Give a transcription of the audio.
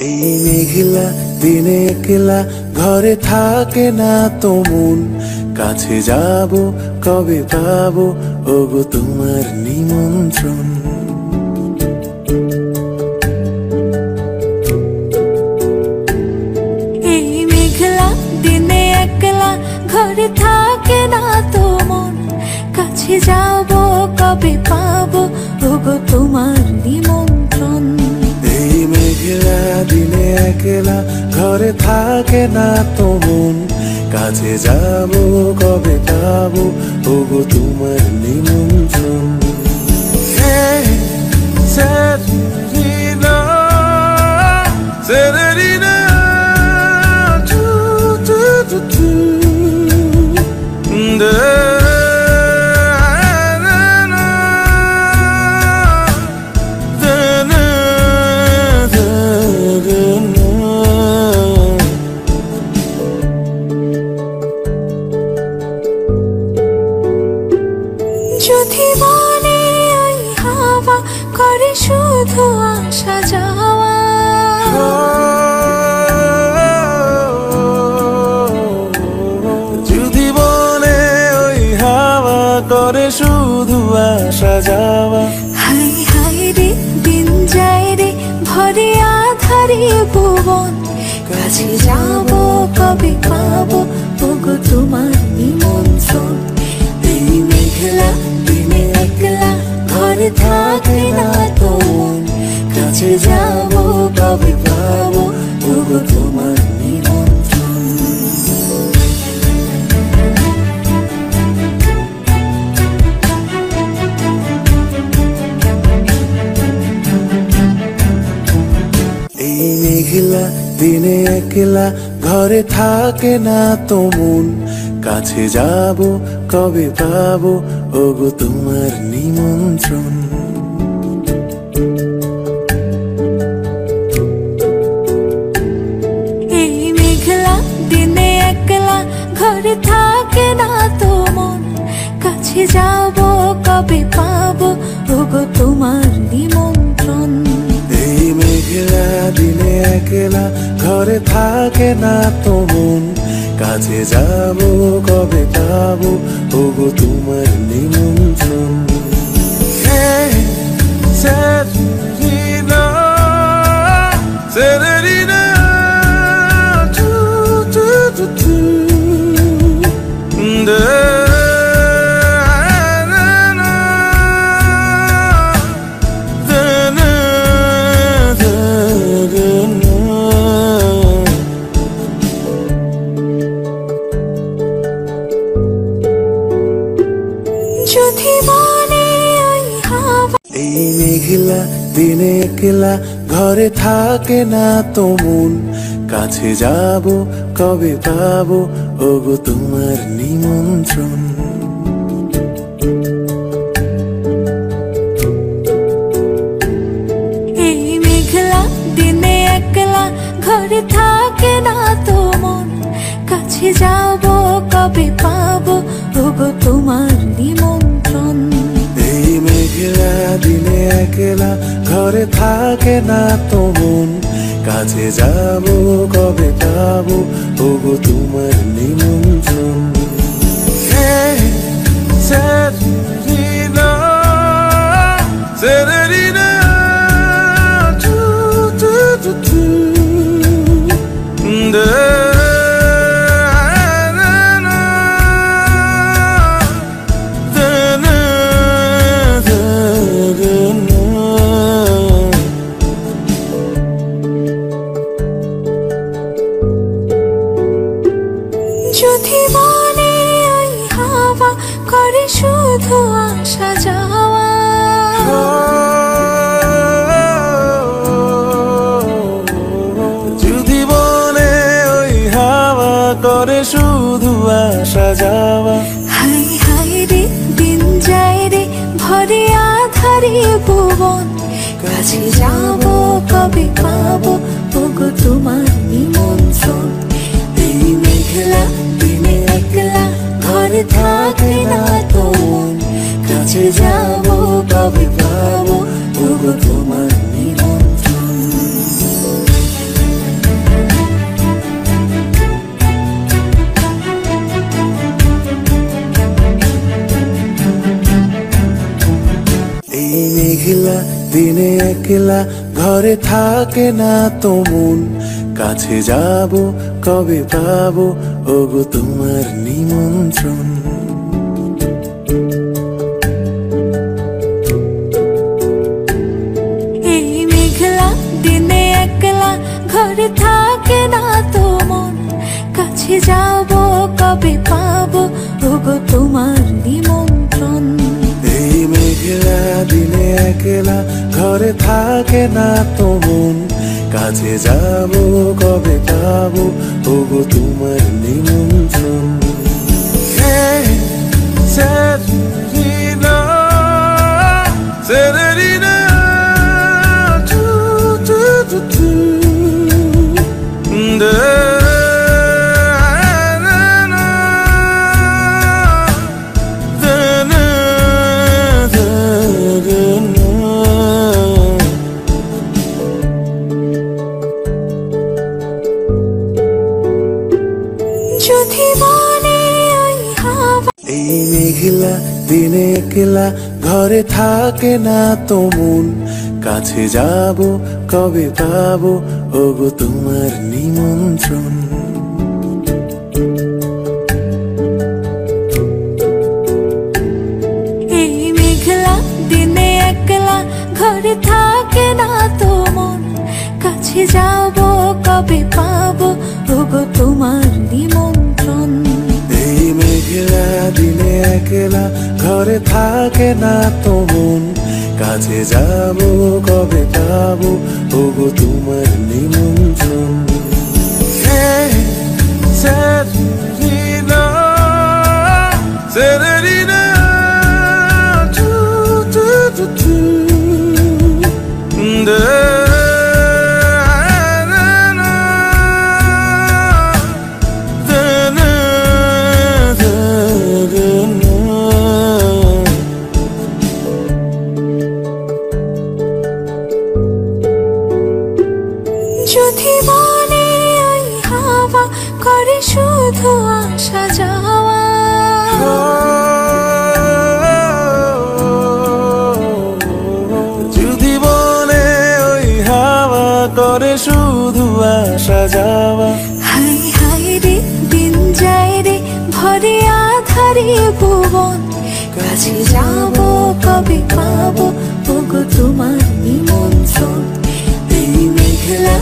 এই মেঘলা দিনে একলা ঘরে থাকে না তো মন, কাছে যাব কবে পাবো ওগো তোমার নিমন্ত্রণ। এই মেঘলা দিনে একলা ঘরে থাকে না তো মন, কাছে যাব কবে পাবো ওগো তোমার নিমন্ত্রণ। এই মেঘলা দিনে একলা ঘরে থাকে না তো মন, কাছে যাব কবে পাবো ওগো তোমার নিমন্ত্রণ। Serenina, Serenina, যদি মনে ওই হাওয়া করে শুধু আসা যাওয়া, যদি মনে ওই হাওয়া করে শুধু আসা যাওয়া, হাই হাই রে দিন যায় রে ভরে আধারে ভুবন, কাছে যাব কবে পাবো ওগো তোমার নিমন্ত্রণ। এই মেঘলা দিনে একলা ঘরে থাকে না তো মন, কাছে যাব কবে পাবো ওগো তোমার নিমন্ত্রণ। এই মেঘলা দিনে একলা ঘরে থাকে না তো মন, কাছে যাব কবে পাবো ওগো তোমার নিমন্ত্রণ। এই মেঘলা দিনে একলা ঘরে থাকে না তো মন, কাছে যাব কবে পাবো ওগো তোমার নিমন্ত্রণ। এই মেঘলা দিনে একলা ঘরে থাকে না তো মন, কাছে যাব কবে পাবো ওগো তোমার নিমন্ত্রণ। Serenina, Serenina, যদি মনে ওই হাওয়া, এই মেঘলা দিনে একলা ঘরে থাকে না তো মন, কাছে যাব কবে পাবো ওগো তোমার নিমন্ত্রণ। এই মেঘলা দিনে একলা ঘরে থাকে না তো মন, কাছে যাব কবে পাবো ওগো তোমার নিমন্ত্রণ। এই মেঘলা দিনে একলা ঘরে থাকে না তো মন, কাছে যাব কবে পাবো ওগো তোমার নিমন্ত্রণ। Serenina, Serenina, যদি মনে ওই হাওয়া করে শুধু আসা যাওয়া, যদি মনে ওই হাওয়া করে শুধু আসা যাওয়া, হাই হাই রে দিন যায় রে ভরে আধারে ভুবন, কাছে যাব কবে পাবো ওগো তোমার নিমন্ত্রণ। এই মেঘলা দিনে একলা ঘরে থাকে না তো মন, কাছে যাব কবে পাবো ওগো তোমার নিমন্ত্রণ। দিনে একলা ঘরে থাকে না তো মন, কাছে যাব কবে পাবো ওগো তোমার নিমন্ত্রণ। এই মেঘলা দিনে একলা ঘরে থাকে না তো মন, কাছে যাব কবে পাবো ওগো তোমার নিমন্ত্রণ। এই মেঘলা দিনে একলা ঘরে থাকে না তো মন, কাছে যাব কবে পাবো ওগো তোমার নিমন্ত্রণ। Serenina, Serenina, tu, tu, tu, tu. যদি মনে ওই হাওয়া, এই মেঘলা দিনে একলা ঘরে থাকে না তো মন, কাছে যাব কবে পাবো ওগো তোমার নিমন্ত্রণ। এই মেঘলা দিনে একলা ঘরে থাকে না তো মন, কাছে যাব কবে পাবো ওগো তোমার নিমন্ত্রণ। এই মেঘলা দিনে একলা ঘরে থাকে না তো মন, কাছে যাব কবে পাবো ওগো তোমার নিমন্ত্রণ। Serenina, Serenina, tu, tu, tu, tu. যদি মনে ওই হাওয়া করে শুধু আসা যাওয়া, যদি বলে ওই হাওয়া করে শুধু আসা যাওয়া, হাই হাই রে দিন যায় রে ভরে আধারে ভুবন, কাছে যাব কবে পাবো ওগো তোমার নিমন্ত্রণ। এই মেঘলা